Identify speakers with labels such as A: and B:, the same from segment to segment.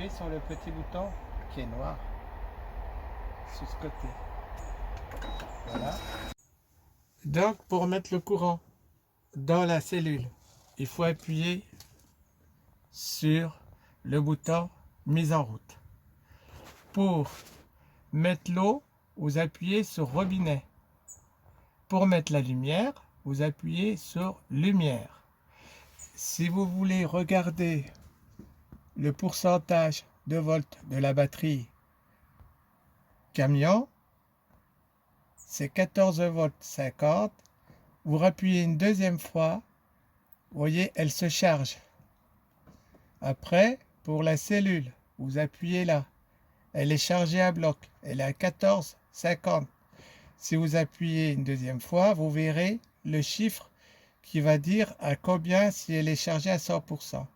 A: appuyez sur le petit bouton qui est noir sur ce côté. Voilà. Donc pour mettre le courant dans la cellule, il faut appuyer sur le bouton mise en route. Pour mettre l'eau, vous appuyez sur robinet. Pour mettre la lumière, vous appuyez sur lumière. Si vous voulez regarder le pourcentage de volts de la batterie camion, c'est 14 volts 50. Vous rappuyez une deuxième fois, vous voyez, elle se charge. Après, pour la cellule, vous appuyez là. Elle est chargée à bloc. Elle est à 14,50. Si vous appuyez une deuxième fois, vous verrez le chiffre qui va dire à combien si elle est chargée à 100%.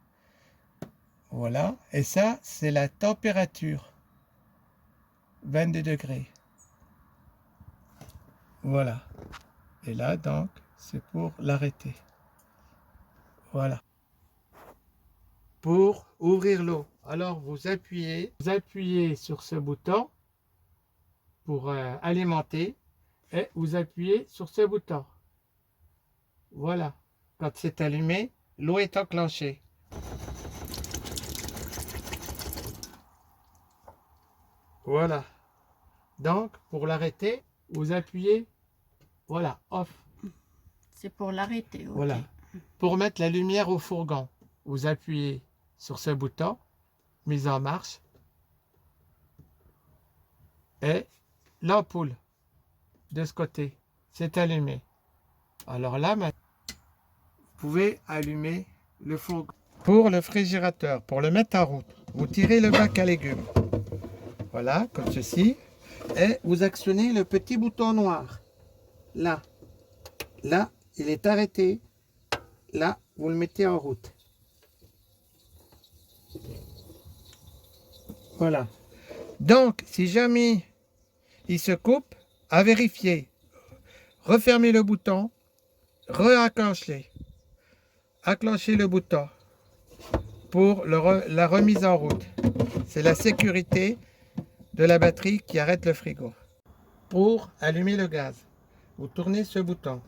A: Voilà. Et ça, c'est la température. 22 degrés. Voilà. Et là, donc, c'est pour l'arrêter. Voilà. Pour ouvrir l'eau, alors vous appuyez sur ce bouton pour alimenter et vous appuyez sur ce bouton. Voilà. Quand c'est allumé, l'eau est enclenchée. Voilà. Donc, pour l'arrêter, vous appuyez, voilà, off.
B: C'est pour l'arrêter, ok.
A: Voilà. Pour mettre la lumière au fourgon, vous appuyez sur ce bouton, mise en marche, et l'ampoule de ce côté, c'est allumé. Alors là, vous pouvez allumer le fourgon. Pour le réfrigérateur, pour le mettre en route, vous tirez le bac à légumes. Voilà, comme ceci. Et vous actionnez le petit bouton noir. Là. Là, il est arrêté. Là, vous le mettez en route. Voilà. Donc, si jamais il se coupe, à vérifier. Refermez le bouton. Re-enclenchez. Enclenchez le bouton pour la remise en route. C'est la sécurité de la batterie qui arrête le frigo. Pour allumer le gaz, vous tournez ce bouton.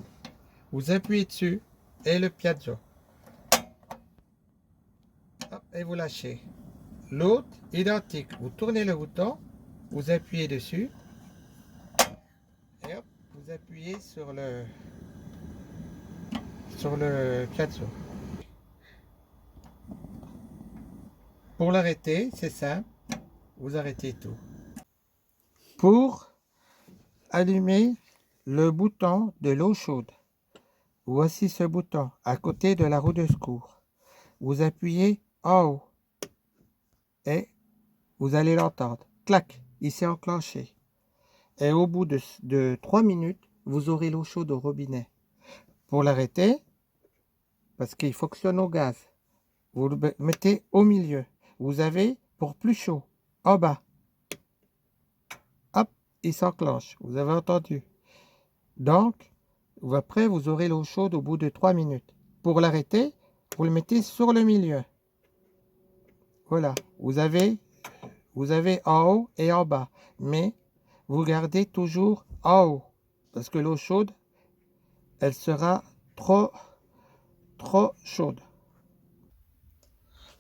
A: Vous appuyez dessus et le piazzo. Hop, et vous lâchez. L'autre, identique. Vous tournez le bouton, vous appuyez dessus. Et hop, vous appuyez sur le piazzo. Pour l'arrêter, c'est simple. Vous arrêtez tout. Pour allumer le bouton de l'eau chaude, voici ce bouton à côté de la roue de secours. Vous appuyez en haut et vous allez l'entendre. Clac, il s'est enclenché. Et au bout de 3 minutes, vous aurez l'eau chaude au robinet. Pour l'arrêter, parce qu'il fonctionne au gaz, vous le mettez au milieu. Vous avez pour plus chaud, en bas. Hop, il s'enclenche. Vous avez entendu. Donc, après, vous aurez l'eau chaude au bout de 3 minutes. Pour l'arrêter, vous le mettez sur le milieu. Voilà. Vous avez en haut et en bas. Mais vous gardez toujours en haut. Parce que l'eau chaude, elle sera trop chaude.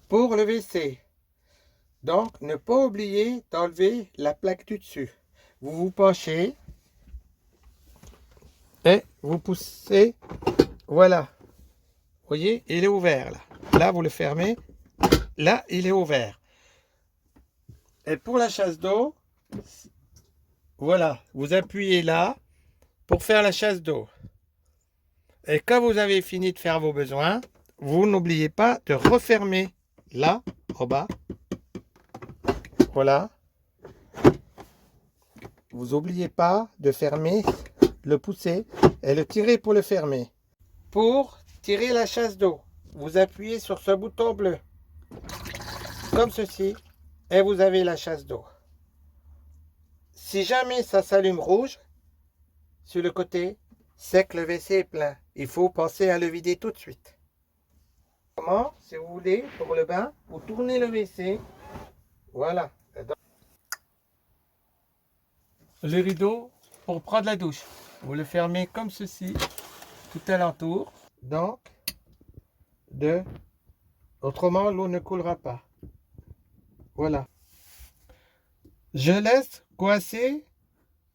A: Pour le WC, donc ne pas oublier d'enlever la plaque du dessus. Vous vous penchez et vous poussez. Voilà. Vous voyez, il est ouvert là. Là, vous le fermez. Là, il est ouvert. Et pour la chasse d'eau, voilà, vous appuyez là pour faire la chasse d'eau. Et quand vous avez fini de faire vos besoins, vous n'oubliez pas de refermer là, en bas. Voilà. Vous n'oubliez pas de fermer, le pousser et le tirer pour le fermer. Pour tirer la chasse d'eau, vous appuyez sur ce bouton bleu, comme ceci, et vous avez la chasse d'eau. Si jamais ça s'allume rouge, sur le côté, c'est que le WC est plein. Il faut penser à le vider tout de suite. Comment, si vous voulez, pour le bain, vous tournez le WC Voilà. Le rideau pour prendre la douche. Vous le fermez comme ceci, tout alentour. Donc, autrement l'eau ne coulera pas. Voilà. Je laisse coincer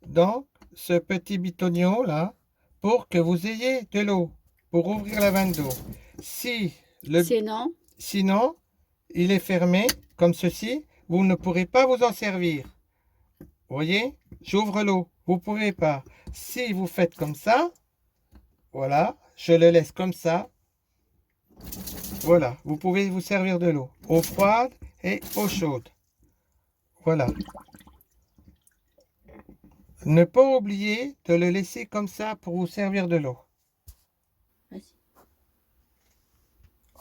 A: donc ce petit bitonio là pour que vous ayez de l'eau pour ouvrir la vanne d'eau. Sinon, il est fermé comme ceci, vous ne pourrez pas vous en servir. Vous voyez, j'ouvre l'eau, vous ne pouvez pas. Si vous faites comme ça, voilà, je le laisse comme ça. Voilà, vous pouvez vous servir de l'eau, eau froide et eau chaude. Voilà. Ne pas oublier de le laisser comme ça pour vous servir de l'eau.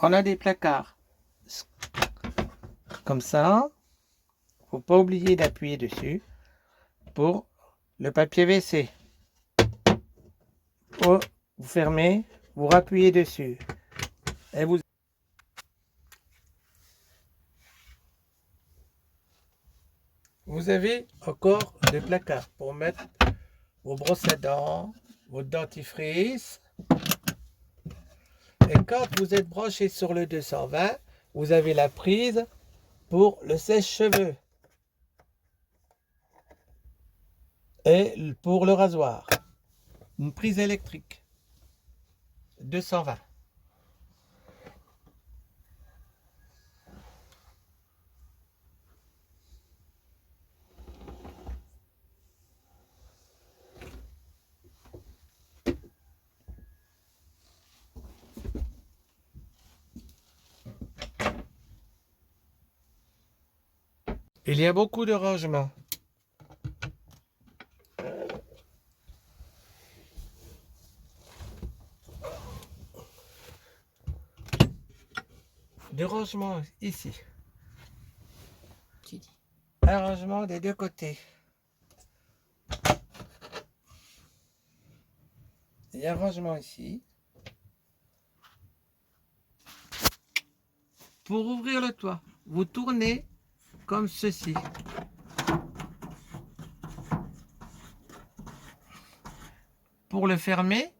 A: On a des placards comme ça. Faut pas oublier d'appuyer dessus pour le papier WC. Vous fermez, vous rappuyez dessus et vous avez encore des placards pour mettre vos brosses à dents, votre dentifrice. Et quand vous êtes branché sur le 220, vous avez la prise pour le sèche-cheveux et pour le rasoir. Une prise électrique 220. Il y a beaucoup de rangements. De rangement ici. Un rangement des deux côtés. Il y a un rangement ici. Pour ouvrir le toit, vous tournez comme ceci. Pour le fermer,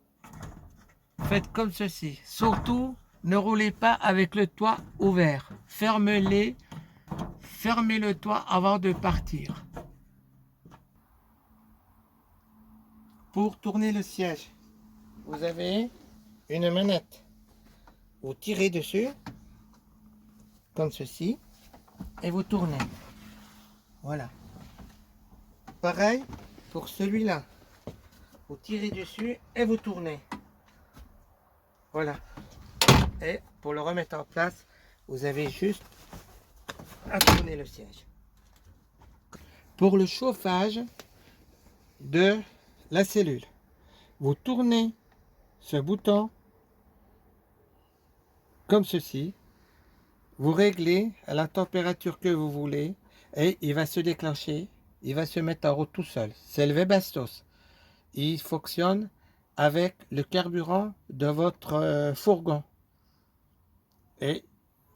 A: faites comme ceci. Surtout, ne roulez pas avec le toit ouvert. Fermez le toit avant de partir. Pour tourner le siège, vous avez une manette. Vous tirez dessus, comme ceci, et vous tournez. Voilà. Pareil pour celui-là. Vous tirez dessus et vous tournez. Voilà. Et pour le remettre en place, vous avez juste à tourner le siège. Pour le chauffage de la cellule, vous tournez ce bouton comme ceci. Vous réglez à la température que vous voulez et il va se déclencher. Il va se mettre en route tout seul. C'est le Webasto. Il fonctionne avec le carburant de votre fourgon. Et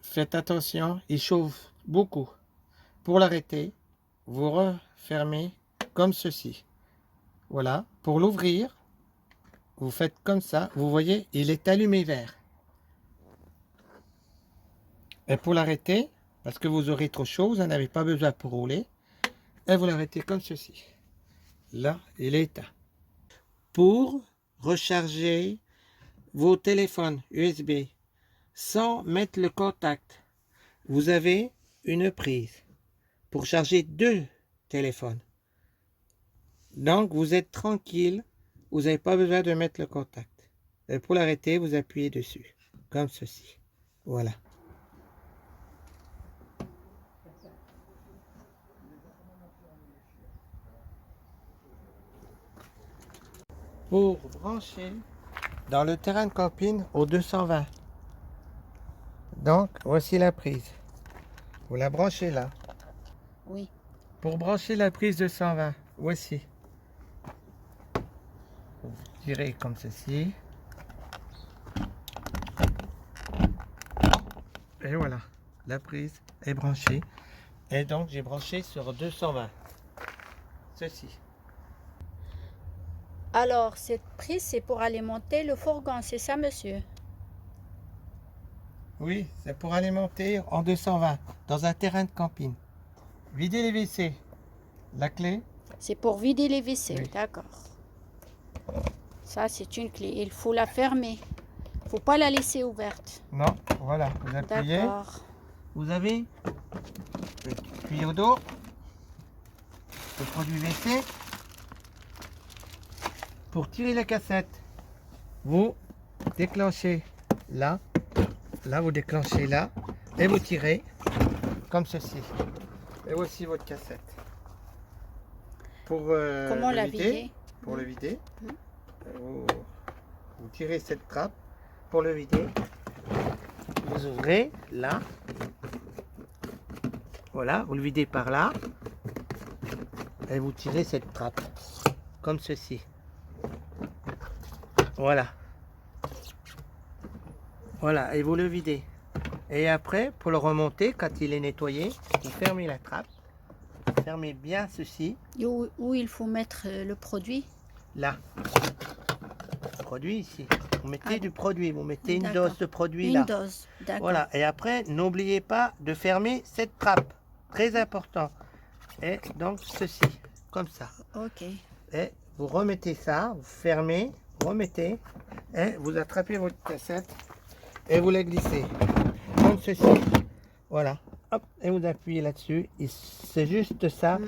A: faites attention, il chauffe beaucoup. Pour l'arrêter, vous refermez comme ceci. Voilà. Pour l'ouvrir, vous faites comme ça. Vous voyez, il est allumé vert. Et pour l'arrêter, parce que vous aurez trop chaud, vous n'en avez pas besoin pour rouler. Et vous l'arrêtez comme ceci. Là, il est éteint. Pour recharger vos téléphones USB sans mettre le contact, vous avez une prise pour charger 2 téléphones. Donc, vous êtes tranquille, vous n'avez pas besoin de mettre le contact. Et pour l'arrêter, vous appuyez dessus, comme ceci. Voilà. Pour brancher dans le terrain de camping au 220. Donc, voici la prise. Vous la branchez là.
B: Oui.
A: Pour brancher la prise 220, voici. Vous tirez comme ceci. Et voilà, la prise est branchée. Et donc j'ai branché sur 220. Ceci.
B: Alors, cette prise, c'est pour alimenter le fourgon, c'est ça, monsieur?
A: Oui, c'est pour alimenter en 220 dans un terrain de camping. Vider les WC. La clé.
B: C'est pour vider les WC,
A: Oui.
B: d'accord. Ça, c'est une clé. Il faut la fermer. Il ne faut pas la laisser ouverte.
A: Non, voilà, vous appuyez.
B: D'accord.
A: Vous avez le tuyau d'eau, le produit WC. Pour tirer la cassette, vous déclenchez là, là vous déclenchez là, et vous tirez comme ceci. Et voici votre cassette. Pour
B: Comment
A: le
B: la
A: vider,
B: vider?
A: pour le vider, vous tirez cette trappe. Pour le vider, vous ouvrez là. Voilà, vous le videz par là. Et vous tirez cette trappe. Comme ceci. Voilà. Voilà, et vous le videz. Et après, pour le remonter, quand il est nettoyé, vous fermez la trappe. Fermez bien ceci.
B: Et où il faut mettre le produit?
A: Là. Produit ici. Vous mettez
B: Ah,
A: du produit. Vous mettez une
B: d'accord.
A: dose de produit
B: Une
A: là.
B: dose, d'accord.
A: Voilà. Et après, n'oubliez pas de fermer cette trappe. Très important. Et donc, ceci. Comme ça.
B: Ok.
A: Et vous remettez ça. Vous fermez. Remettez. Et vous attrapez votre cassette. Et vous la glissez. Comme ceci. Voilà. Hop. Et vous appuyez là-dessus. Et c'est juste ça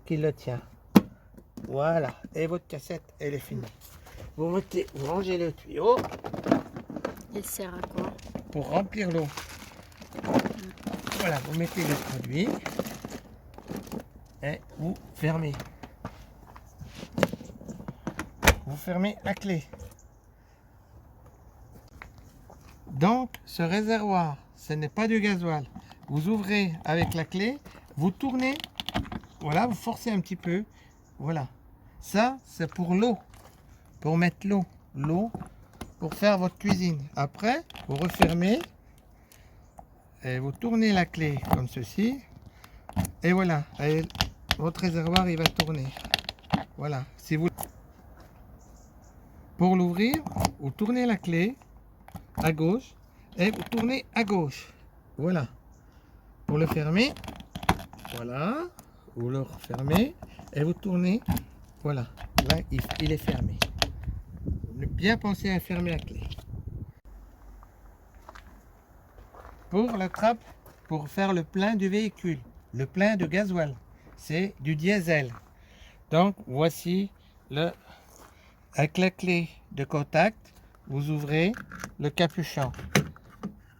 A: qui le tient. Voilà. Et votre cassette, elle est finie. Vous rangez le tuyau
B: Il sert à quoi?
A: pour remplir l'eau. Voilà, vous mettez le produit et vous fermez. Vous fermez à clé. Donc, ce réservoir, ce n'est pas du gasoil. Vous ouvrez avec la clé, vous tournez, voilà, vous forcez un petit peu. Voilà. Ça, c'est pour l'eau. Pour mettre l'eau. L'eau pour faire votre cuisine. Après, vous refermez et vous tournez la clé comme ceci. Et voilà. Et votre réservoir, il va tourner. Voilà. Si vous... Pour l'ouvrir, vous tournez la clé à gauche et vous tournez à gauche. Voilà. Pour le fermer, voilà. Vous le refermez et vous tournez. Voilà. Là, il est fermé. Bien penser à fermer la clé. Pour la trappe, pour faire le plein du véhicule, le plein de gasoil, c'est du diesel. Donc voici le, avec la clé de contact, vous ouvrez le capuchon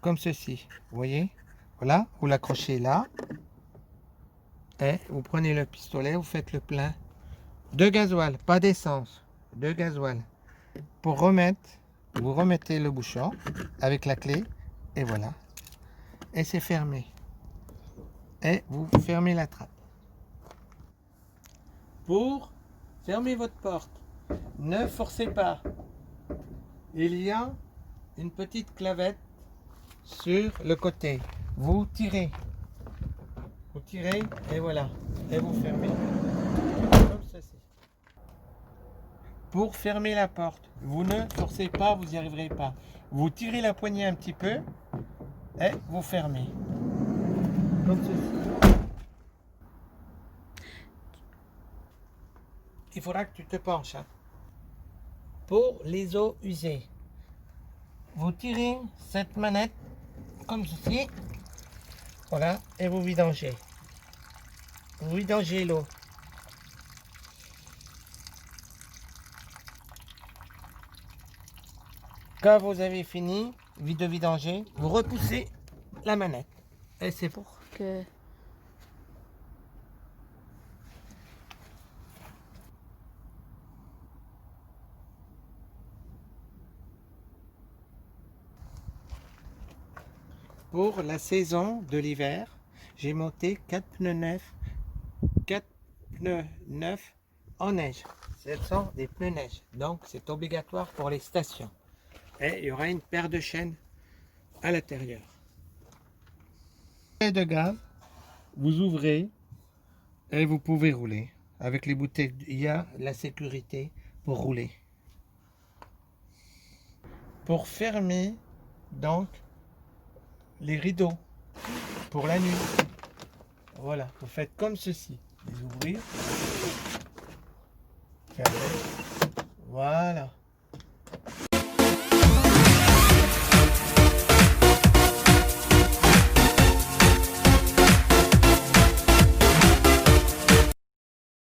A: comme ceci. Vous voyez, voilà, vous l'accrochez là et vous prenez le pistolet, vous faites le plein de gasoil, pas d'essence, de gasoil. Pour remettre, vous remettez le bouchon avec la clé et voilà. Et c'est fermé. Et vous fermez la trappe. Pour fermer votre porte, ne forcez pas. Il y a une petite clavette sur le côté. Vous tirez et voilà. Et vous fermez comme ceci. Pour fermer la porte, vous ne forcez pas, vous n'y arriverez pas. Vous tirez la poignée un petit peu et vous fermez. Comme ceci. Il faudra que tu te penches. Hein. Pour les eaux usées, vous tirez cette manette comme ceci. Voilà, et vous vidangez. Vous vidangez l'eau. Quand vous avez fini de vidanger, vous repoussez la manette. Et c'est pour
B: que...
A: Pour la saison de l'hiver, j'ai monté 4 pneus neufs en neige. Ce sont des pneus neige, donc c'est obligatoire pour les stations. Et il y aura une paire de chaînes à l'intérieur. Et de gaz, vous ouvrez et vous pouvez rouler. Avec les bouteilles, il y a la sécurité pour rouler. Pour fermer, donc, les rideaux pour la nuit. Voilà, vous faites comme ceci. Les ouvrir. Fermer. Voilà.